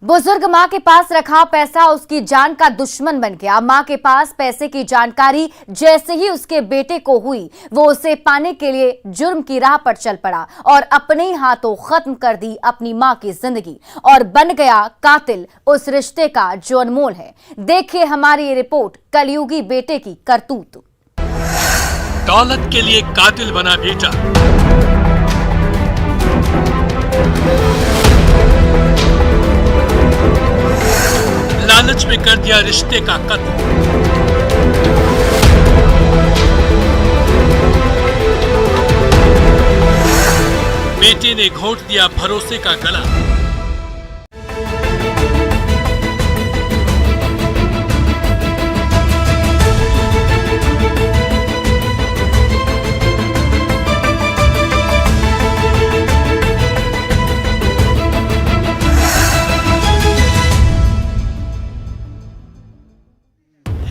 बुजुर्ग मां के पास रखा पैसा उसकी जान का दुश्मन बन गया। मां के पास पैसे की जानकारी जैसे ही उसके बेटे को हुई, वो उसे पाने के लिए जुर्म की राह पर चल पड़ा और अपने ही हाथों खत्म कर दी अपनी मां की जिंदगी और बन गया कातिल उस रिश्ते का जो अनमोल है। देखिए हमारी ये रिपोर्ट, कलयुगी बेटे की करतूत। दौलत के लिए कातिल बना बेटा। लालच में कर दिया रिश्ते का कत्ल। बेटे ने घोंट दिया भरोसे का गला।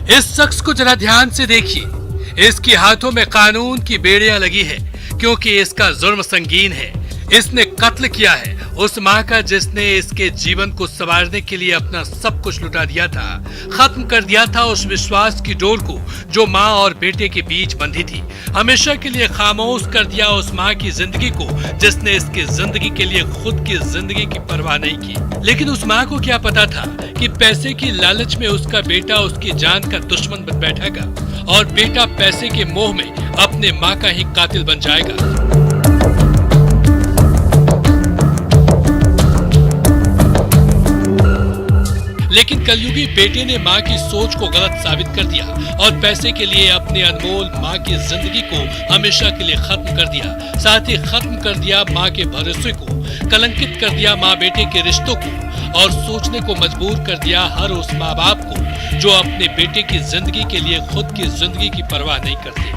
इस शख्स को जरा ध्यान से देखिए। इसके हाथों में कानून की बेड़ियां लगी है क्योंकि इसका जुर्म संगीन है। इसने कत्ल किया है उस मां का जिसने इसके जीवन को संवारने के लिए अपना सब कुछ लुटा दिया था। खत्म कर दिया था उस विश्वास की डोर को जो मां और बेटे के बीच बंधी थी। हमेशा के लिए खामोश कर दिया उस मां की जिंदगी को जिसने इसकी जिंदगी के लिए खुद की जिंदगी की परवाह नहीं की। लेकिन उस मां को क्या पता था कि पैसे की लालच में उसका बेटा उसकी जान का दुश्मन बन बैठेगा और बेटा पैसे के मोह में अपने मां का ही कातिल बन जाएगा। लेकिन कलयुगी बेटे ने मां की सोच को गलत साबित कर दिया और पैसे के लिए अपने अनमोल मां की जिंदगी को हमेशा के लिए खत्म कर दिया। साथ ही खत्म कर दिया मां के भरोसे को, कलंकित कर दिया मां बेटे के रिश्तों को और सोचने को मजबूर कर दिया हर उस माँ बाप को जो अपने बेटे की जिंदगी के लिए खुद की जिंदगी की परवाह नहीं करते।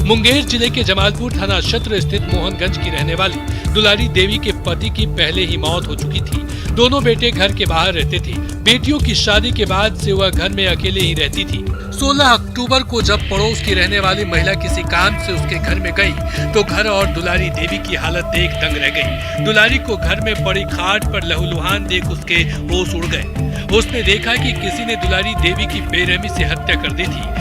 मुंगेर जिले के जमालपुर थाना क्षेत्र स्थित मोहनगंज की रहने वाली दुलारी देवी के पति की पहले ही मौत हो चुकी थी। दोनों बेटे घर के बाहर रहते थे। बेटियों की शादी के बाद से वह घर में अकेले ही रहती थी। 16 अक्टूबर को जब पड़ोस की रहने वाली महिला किसी काम से उसके घर में गई तो घर और दुलारी देवी की हालत देख दंग रह गई। दुलारी को घर में पड़ी खाट पर लहूलुहान देख उसके होश उड़ गए। उसने देखा कि किसी ने दुलारी देवी की बेरहमी से हत्या कर दी थी।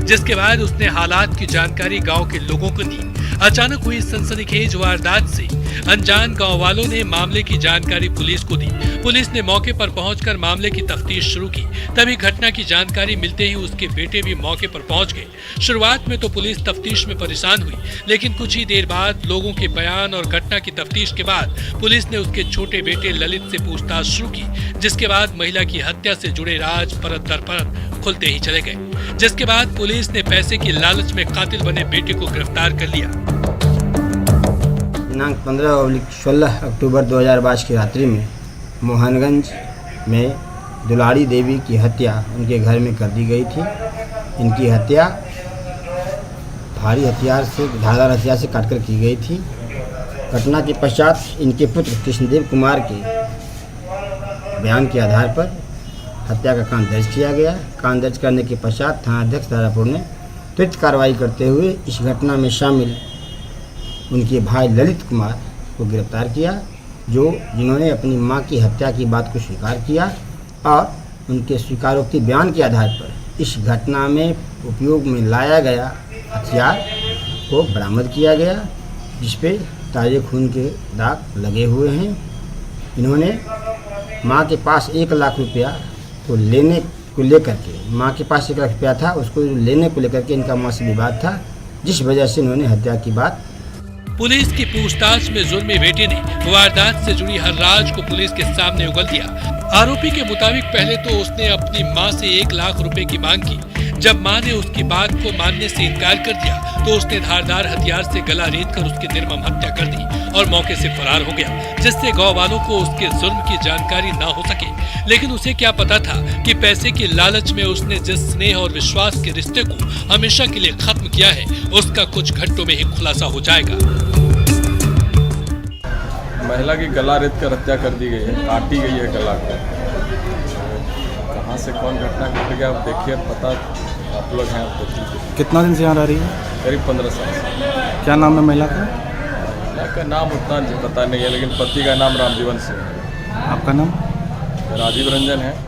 जिसके बाद उसने हालात की जानकारी गांव के लोगों को दी। अचानक हुई सनसनीखेज वारदात से अनजान गांव वालों ने मामले की जानकारी पुलिस को दी। पुलिस ने मौके पर पहुंचकर मामले की तफ्तीश शुरू की। तभी घटना की जानकारी मिलते ही उसके बेटे भी मौके पर पहुंच गए। शुरुआत में तो पुलिस तफ्तीश में परेशान हुई, लेकिन कुछ ही देर बाद लोगों के बयान और घटना की तफ्तीश के बाद पुलिस ने उसके छोटे बेटे ललित से पूछताछ शुरू की। जिसके बाद महिला की हत्या से जुड़े राज परत दर परत खुलते ही चले गए। जिसके बाद पुलिस ने पैसे की लालच में कातिल बने बेटे को गिरफ्तार कर लिया। दिनांक 15-16 अक्टूबर 2022 की रात्रि में मोहनगंज में दुलारी देवी की हत्या उनके घर में कर दी गई थी। इनकी हत्या भारी हथियार से, धारदार हथियार से काटकर की गई थी। घटना के पश्चात इनके पुत्र कृष्णदेव कुमार के बयान के आधार पर हत्या का कांड दर्ज किया गया। कांड दर्ज करने के पश्चात थानाध्यक्ष दारापुर ने त्वरित कार्रवाई करते हुए इस घटना में शामिल उनके भाई ललित कुमार को गिरफ्तार किया, जिन्होंने अपनी मां की हत्या की बात को स्वीकार किया और उनके स्वीकारोक्ति बयान के आधार पर इस घटना में उपयोग में लाया गया हथियार को बरामद किया गया, जिस पे ताजे खून के दाग लगे हुए हैं। इन्होंने मां के पास 1 लाख रुपया को लेने को लेकर के, मां के पास 1 लाख रुपया था, उसको लेने को लेकर के इनका मां से विवाद था, जिस वजह से इन्होंने हत्या की बात। पुलिस की पूछताछ में जुर्मी बेटे ने वारदात से जुड़ी हर राज को पुलिस के सामने उगल दिया। आरोपी के मुताबिक पहले तो उसने अपनी मां से 1 लाख रुपए की मांग की। जब मां ने उसकी बात को मानने से इनकार कर दिया तो उसने धारदार हथियार से गला रेतकर उसकी निर्मम हत्या कर दी और मौके से फरार हो गया, जिससे गांव वालों को उसके जुर्म की जानकारी ना हो सके। लेकिन उसे क्या पता था कि पैसे की लालच में उसने जिस स्नेह और विश्वास के रिश्ते को हमेशा के लिए खत्म किया है, उसका कुछ घंटों में ही खुलासा हो जाएगा। महिला की गला रेत कर हत्या कर दी गई है, काटी गई है गला को। कहाँ से कौन घटना घट गया आप देखिए, पता आप लोग हैं, आप देखिए। कितना दिन से यहाँ रह रही है? करीब 15 साल से। क्या नाम है महिला का? महिला का नाम उतना पता नहीं है, लेकिन पति का नाम रामजीवन सिंह है। आपका नाम? राजीव रंजन है।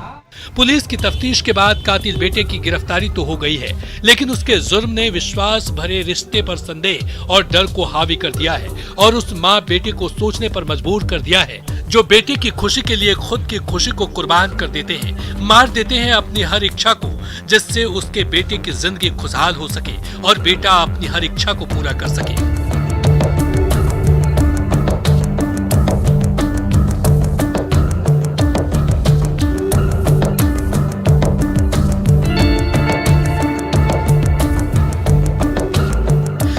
पुलिस की तफ्तीश के बाद कातिल बेटे की गिरफ्तारी तो हो गई है, लेकिन उसके जुर्म ने विश्वास भरे रिश्ते पर संदेह और डर को हावी कर दिया है और उस माँ बेटे को सोचने पर मजबूर कर दिया है, जो बेटे की खुशी के लिए खुद की खुशी को कुर्बान कर देते हैं, मार देते हैं अपनी हर इच्छा को, जिससे उसके बेटे की जिंदगी खुशहाल हो सके और बेटा अपनी हर इच्छा को पूरा कर सके।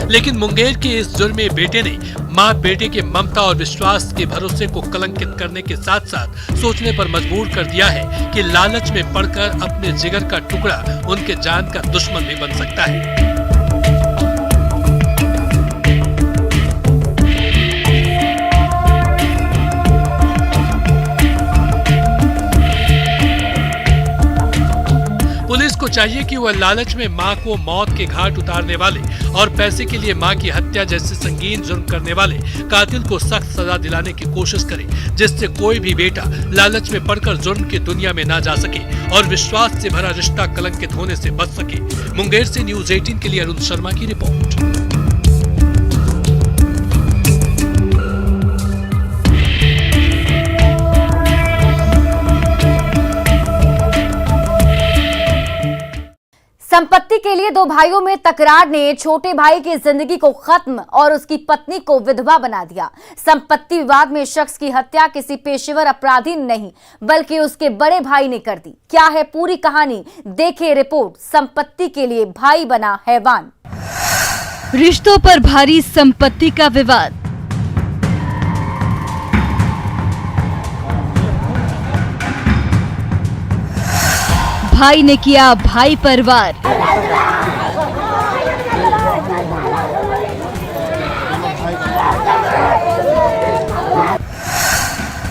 लेकिन मुंगेर के इस जुर्मी बेटे ने माँ बेटे के ममता और विश्वास के भरोसे को कलंकित करने के साथ साथ सोचने पर मजबूर कर दिया है कि लालच में पड़कर अपने जिगर का टुकड़ा उनके जान का दुश्मन भी बन सकता है। पुलिस को चाहिए कि वह लालच में मां को मौत के घाट उतारने वाले और पैसे के लिए मां की हत्या जैसे संगीन जुर्म करने वाले कातिल को सख्त सजा दिलाने की कोशिश करे, जिससे कोई भी बेटा लालच में पड़कर जुर्म की दुनिया में ना जा सके और विश्वास से भरा रिश्ता कलंकित होने से बच सके। मुंगेर से न्यूज़ 18 के लिए अरुण शर्मा की रिपोर्ट। संपत्ति के लिए दो भाइयों में तकरार ने छोटे भाई की जिंदगी को खत्म और उसकी पत्नी को विधवा बना दिया। संपत्ति विवाद में शख्स की हत्या किसी पेशेवर अपराधी नहीं बल्कि उसके बड़े भाई ने कर दी। क्या है पूरी कहानी, देखिए रिपोर्ट। संपत्ति के लिए भाई बना हैवान। रिश्तों पर भारी संपत्ति का विवाद। भाई ने किया भाई पर वार।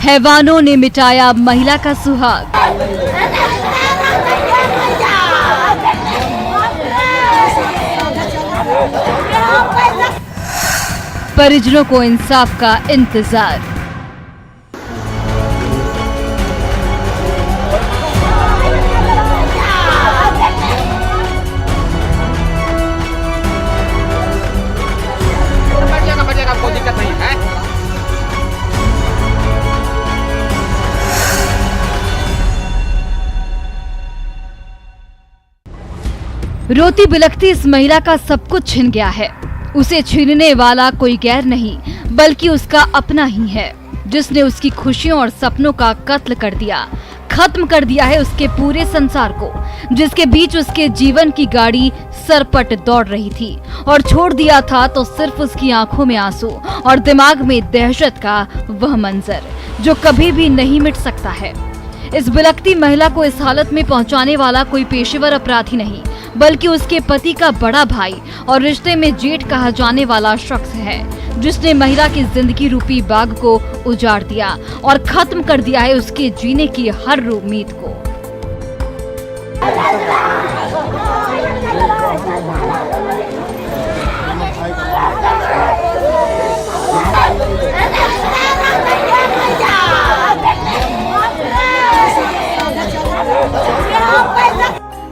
हैवानों ने मिटाया महिला का सुहाग। परिजनों को इंसाफ का इंतजार। रोती बिलखती इस महिला का सब कुछ छिन गया है। उसे छीनने वाला कोई गैर नहीं बल्कि उसका अपना ही है, जिसने उसकी खुशियों और सपनों का कत्ल कर दिया, खत्म कर दिया है उसके पूरे संसार को, जिसके बीच उसके जीवन की गाड़ी सरपट दौड़ रही थी और छोड़ दिया था तो सिर्फ उसकी आंखों में आंसू और दिमाग में दहशत का वह मंजर जो कभी भी नहीं मिट सकता है। इस बिलखती महिला को इस हालत में पहुंचाने वाला कोई पेशेवर अपराधी नहीं बल्कि उसके पति का बड़ा भाई और रिश्ते में जेठ कहा जाने वाला शख्स है, जिसने महिला की जिंदगी रूपी बाग को उजाड़ दिया और खत्म कर दिया है उसके जीने की हर उम्मीद को।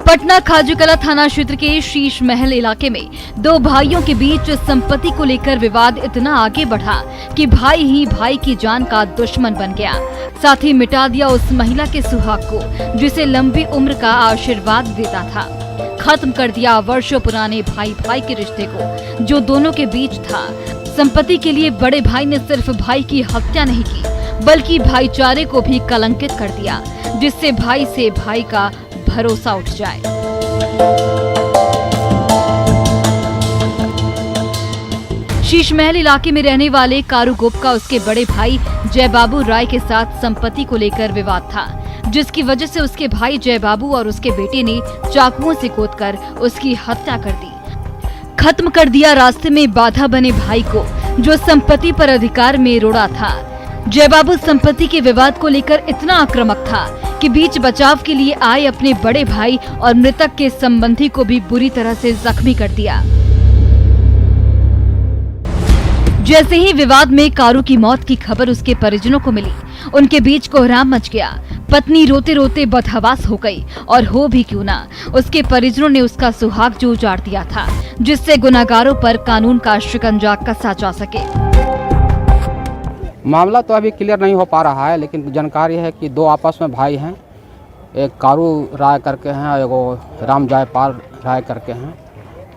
पटना खाजूकला थाना क्षेत्र के शीश महल इलाके में दो भाइयों के बीच संपत्ति को लेकर विवाद इतना आगे बढ़ा कि भाई ही भाई की जान का दुश्मन बन गया, साथ ही मिटा दिया उस महिला के सुहाग को जिसे लंबी उम्र का आशीर्वाद देता था। खत्म कर दिया वर्षों पुराने भाई भाई के रिश्ते को जो दोनों के बीच था। संपत्ति के लिए बड़े भाई ने सिर्फ भाई की हत्या नहीं की बल्कि भाईचारे को भी कलंकित कर दिया, जिससे भाई से भाई का भरोसा उठ जाए। शीश महल इलाके में रहने वाले कारू गोप का उसके बड़े भाई जयबाबू राय के साथ संपत्ति को लेकर विवाद था, जिसकी वजह से उसके भाई जयबाबू और उसके बेटे ने चाकुओं से कोदकर उसकी हत्या कर दी। खत्म कर दिया रास्ते में बाधा बने भाई को जो संपत्ति पर अधिकार में रुड़ा था। जयबाबू संपत्ति के विवाद को लेकर इतना आक्रामक था कि बीच बचाव के लिए आए अपने बड़े भाई और मृतक के संबंधी को भी बुरी तरह से जख्मी कर दिया। जैसे ही विवाद में कारू की मौत की खबर उसके परिजनों को मिली, उनके बीच कोहराम मच गया। पत्नी रोते रोते बदहवास हो गई और हो भी क्यों ना, उसके परिजनों ने उसका सुहाग जो उजाड़ दिया था, जिससे गुनाहगारों पर कानून का शिकंजा कसा जा सके। मामला तो अभी क्लियर नहीं हो पा रहा है, लेकिन जानकारी है कि दो आपस में भाई हैं, एक कारू राय करके हैं और एक राम जयपाल राय करके हैं।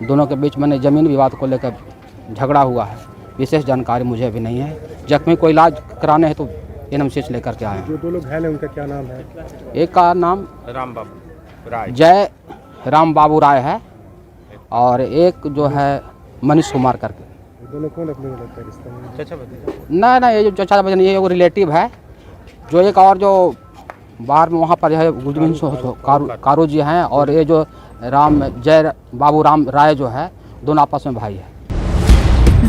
दोनों के बीच में जमीन विवाद को लेकर झगड़ा हुआ है। विशेष जानकारी मुझे अभी नहीं है। जख्मी को इलाज कराने है तो एनएमसीएच लेकर के आए हैं। जो दो लोग घायल हैं उनका क्या नाम है? एक का नाम राम बाबू राय, जय राम बाबू राय है और एक जो है मनीष कुमार करके। दोनों कौन अपने में लगता है रिश्ते में? चाचा भतीजा? नहीं, ये जो चाचा भतीजा ये वो रिलेटिव है। जो एक और जो बाहर में वहाँ पर है कारू जी हैं, और ये जो जय बाबू राम राय जो है, दोनों आपस में भाई है।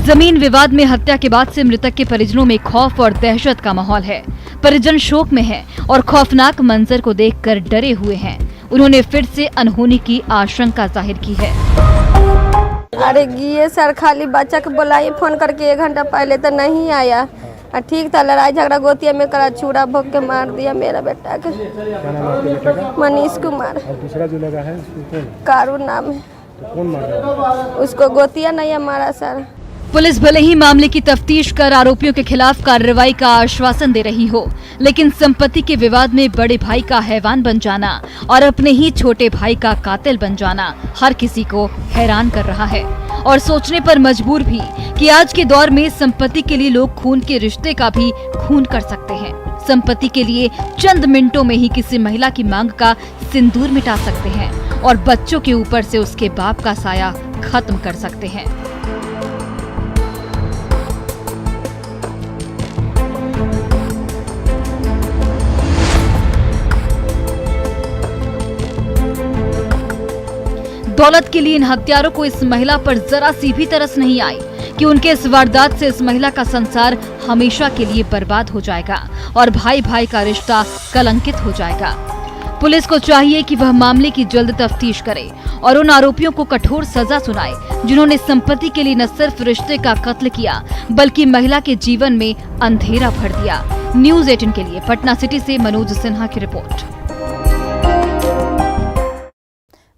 जमीन विवाद में हत्या के बाद से मृतक के परिजनों में खौफ और दहशत का माहौल है। परिजन शोक में हैं और खौफनाक मंजर को देखकर डरे हुए हैं। उन्होंने फिर से अनहोनी की आशंका जाहिर की है। अरे ये सर खाली बच्चा को बुलाई फोन करके 1 घंटा पहले तो नहीं आया। ठीक था, लड़ाई झगड़ा गोतिया में करा, छुरा भोग के मार दिया मेरा बेटा के। क्या नाम है आपके बेटे का? मनीष कुमार। और दूसरा जो लगा है उसको कौन? कारू नाम है। तो कौन मार रहा है? उसको गोतिया नहीं है मारा सर। पुलिस भले ही मामले की तफ्तीश कर आरोपियों के खिलाफ कार्रवाई का आश्वासन दे रही हो, लेकिन संपत्ति के विवाद में बड़े भाई का हैवान बन जाना और अपने ही छोटे भाई का कातिल बन जाना हर किसी को हैरान कर रहा है और सोचने पर मजबूर भी कि आज के दौर में संपत्ति के लिए लोग खून के रिश्ते का भी खून कर सकते हैं। संपत्ति के लिए चंद मिनटों में ही किसी महिला की मांग का सिंदूर मिटा सकते हैं और बच्चों के ऊपर से उसके बाप का साया खत्म कर सकते हैं। दौलत के लिए इन हत्यारों को इस महिला पर जरा सी भी तरस नहीं आई कि उनके इस वारदात से इस महिला का संसार हमेशा के लिए बर्बाद हो जाएगा और भाई भाई का रिश्ता कलंकित हो जाएगा। पुलिस को चाहिए कि वह मामले की जल्द तफ्तीश करे और उन आरोपियों को कठोर सजा सुनाए जिन्होंने संपत्ति के लिए न सिर्फ रिश्ते का कत्ल किया बल्कि महिला के जीवन में अंधेरा भर दिया। न्यूज़ 18 के लिए पटना सिटी से मनोज सिन्हा की रिपोर्ट।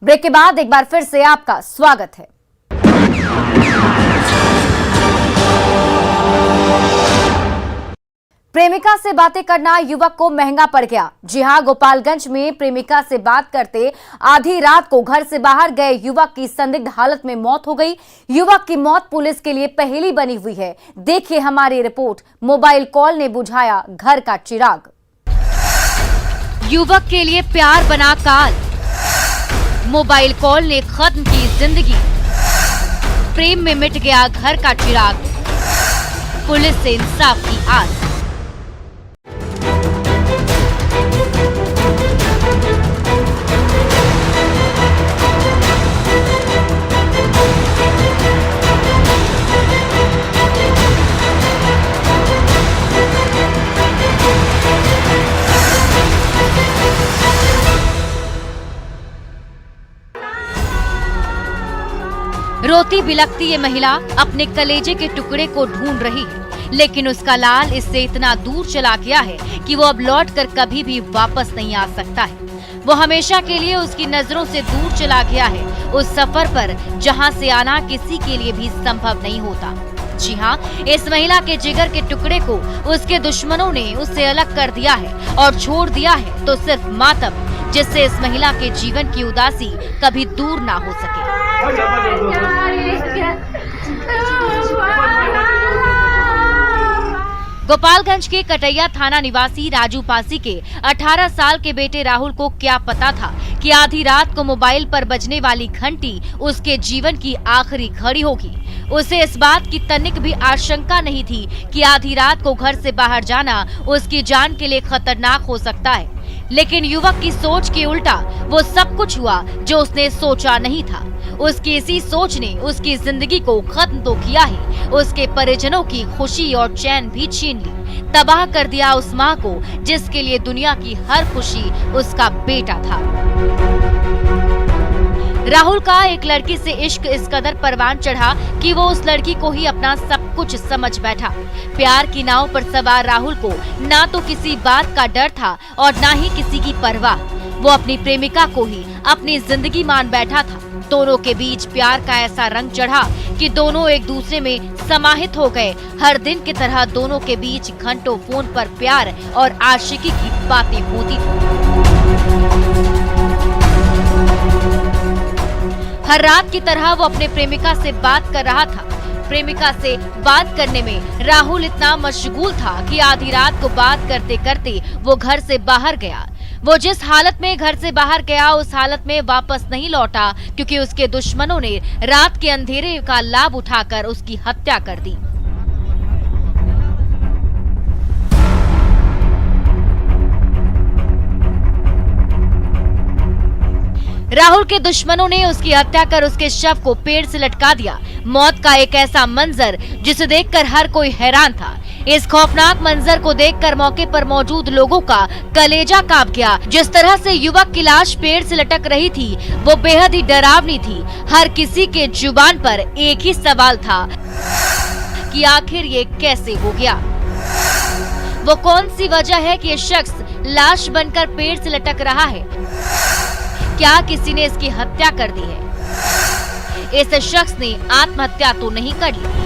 ब्रेक के बाद एक बार फिर से आपका स्वागत है। प्रेमिका से बातें करना युवक को महंगा पड़ गया। जी हां, गोपालगंज में प्रेमिका से बात करते आधी रात को घर से बाहर गए युवक की संदिग्ध हालत में मौत हो गई। युवक की मौत पुलिस के लिए पहेली बनी हुई है। देखिए हमारी रिपोर्ट। मोबाइल कॉल ने बुझाया घर का चिराग। युवक के लिए प्यार बना काल, मोबाइल कॉल ने खत्म की जिंदगी। प्रेम में मिट गया घर का चिराग, पुलिस से इंसाफ की आस। रोती बिलखती ये महिला अपने कलेजे के टुकड़े को ढूंढ रही है, लेकिन उसका लाल इससे इतना दूर चला गया है कि वो अब लौटकर कभी भी वापस नहीं आ सकता है। वो हमेशा के लिए उसकी नजरों से दूर चला गया है, उस सफर पर जहां से आना किसी के लिए भी संभव नहीं होता। जी हाँ, इस महिला के जिगर के टुकड़े को उसके दुश्मनों ने उससे अलग कर दिया है और छोड़ दिया है तो सिर्फ मातम, जिससे इस महिला के जीवन की उदासी कभी दूर ना हो सके। गोपालगंज के कटैया थाना निवासी राजू पासी के 18 साल के बेटे राहुल को क्या पता था कि आधी रात को मोबाइल पर बजने वाली घंटी उसके जीवन की आखिरी घड़ी होगी। उसे इस बात की तनिक भी आशंका नहीं थी कि आधी रात को घर से बाहर जाना उसकी जान के लिए खतरनाक हो सकता है, लेकिन युवक की सोच के उल्टा वो सब कुछ हुआ जो उसने सोचा नहीं था। उसकी इसी सोच ने उसकी जिंदगी को खत्म तो किया ही, उसके परिजनों की खुशी और चैन भी छीन ली। तबाह कर दिया उस माँ को जिसके लिए दुनिया की हर खुशी उसका बेटा था। राहुल का एक लड़की से इश्क इस कदर परवान चढ़ा कि वो उस लड़की को ही अपना सब कुछ समझ बैठा। प्यार की नाव पर सवार राहुल को ना तो किसी बात का डर था और ना ही किसी की परवाह। वो अपनी प्रेमिका को ही अपनी जिंदगी मान बैठा था। दोनों के बीच प्यार का ऐसा रंग चढ़ा कि दोनों एक दूसरे में समाहित हो गए। हर दिन की तरह दोनों के बीच घंटों फोन पर प्यार और आशिकी की बातें होती थी। हर रात की तरह वो अपने प्रेमिका से बात कर रहा था। प्रेमिका से बात करने में राहुल इतना मशगूल था कि आधी रात को बात करते करते वो घर से बाहर गया। वो जिस हालत में घर से बाहर गया उस हालत में वापस नहीं लौटा, क्योंकि उसके दुश्मनों ने रात के अंधेरे का लाभ उठाकर उसकी हत्या कर दी। राहुल के दुश्मनों ने उसकी हत्या कर उसके शव को पेड़ से लटका दिया। मौत का एक ऐसा मंजर जिसे देखकर हर कोई हैरान था। इस खौफनाक मंजर को देखकर मौके पर मौजूद लोगों का कलेजा कांप गया। जिस तरह से युवक की लाश पेड़ से लटक रही थी वो बेहद ही डरावनी थी। हर किसी के जुबान पर एक ही सवाल था कि आखिर ये कैसे हो गया। वो कौन सी वजह है कि ये शख्स लाश बनकर पेड़ से लटक रहा है? क्या किसी ने इसकी हत्या कर दी है? इस शख्स ने आत्महत्या तो नहीं कर ली।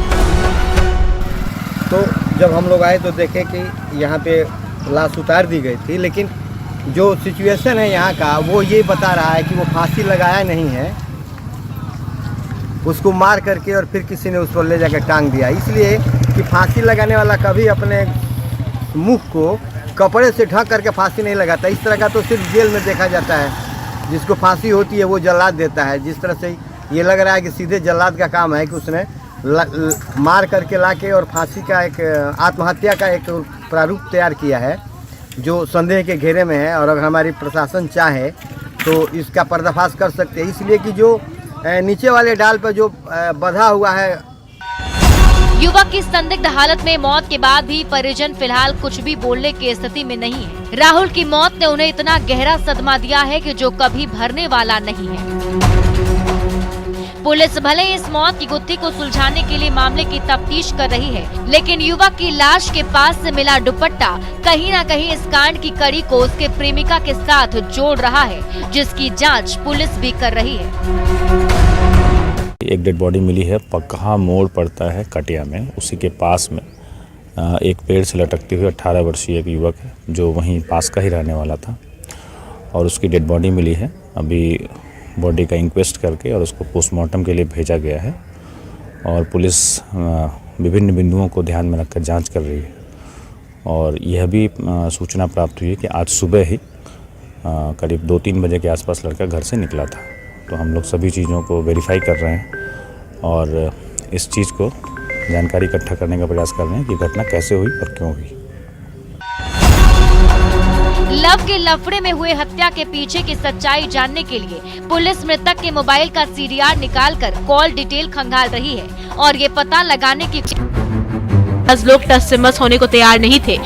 तो जब हम लोग आए तो देखे कि यहाँ पे लाश उतार दी गई थी, लेकिन जो सिचुएशन है यहाँ का वो ये बता रहा है कि वो फांसी लगाया नहीं है, उसको मार करके और फिर किसी ने उसको ले जाकर टांग दिया। इसलिए कि फांसी लगाने वाला कभी अपने मुख को कपड़े से ढक करके फांसी नहीं लगाता। इस तरह का तो सिर्फ जेल में देखा जाता है। जिसको फांसी होती है वो जल्लाद देता है। जिस तरह से ये लग रहा है कि सीधे जल्लाद का काम है कि उसने मार करके लाके और फांसी का एक आत्महत्या का एक प्रारूप तैयार किया है जो संदेह के घेरे में है। और अगर हमारी प्रशासन चाहे तो इसका पर्दाफाश कर सकते हैं। इसलिए कि जो नीचे वाले डाल पर जो बंधा हुआ है। युवक की संदिग्ध हालत में मौत के बाद भी परिजन फिलहाल कुछ भी बोलने की स्थिति में नहीं है। राहुल की मौत ने उन्हें इतना गहरा सदमा दिया है कि जो कभी भरने वाला नहीं है। पुलिस भले इस मौत की गुत्थी को सुलझाने के लिए मामले की तफ्तीश कर रही है, लेकिन युवक की लाश के पास से मिला दुपट्टा कहीं न कहीं इस कांड की कड़ी को उसके प्रेमिका के साथ जोड़ रहा है, जिसकी जांच पुलिस भी कर रही है। एक डेड बॉडी मिली है, पकहा मोड़ पड़ता है कटिया में, उसी के पास में एक पेड़ से लटकते हुए 18 वर्षीय एक युवक है जो वहीं पास का ही रहने वाला था और उसकी डेड बॉडी मिली है। अभी बॉडी का इंक्वेस्ट करके और उसको पोस्टमार्टम के लिए भेजा गया है और पुलिस विभिन्न बिंदुओं को ध्यान में रखकर जांच कर रही है। और यह भी सूचना प्राप्त हुई है कि आज सुबह ही करीब 2-3 बजे के आसपास लड़का घर से निकला था। तो हम लोग सभी चीज़ों को वेरीफाई कर रहे हैं और इस चीज़ को जानकारी इकट्ठा करने का प्रयास कर रहे हैं कि घटना कैसे हुई और क्यों हुई। लव के लफड़े में हुए हत्या के पीछे की सच्चाई जानने के लिए पुलिस मृतक के मोबाइल का CDR निकालकर कॉल डिटेल खंगाल रही है और ये पता लगाने की लोग टस से मस होने को तैयार नहीं थे।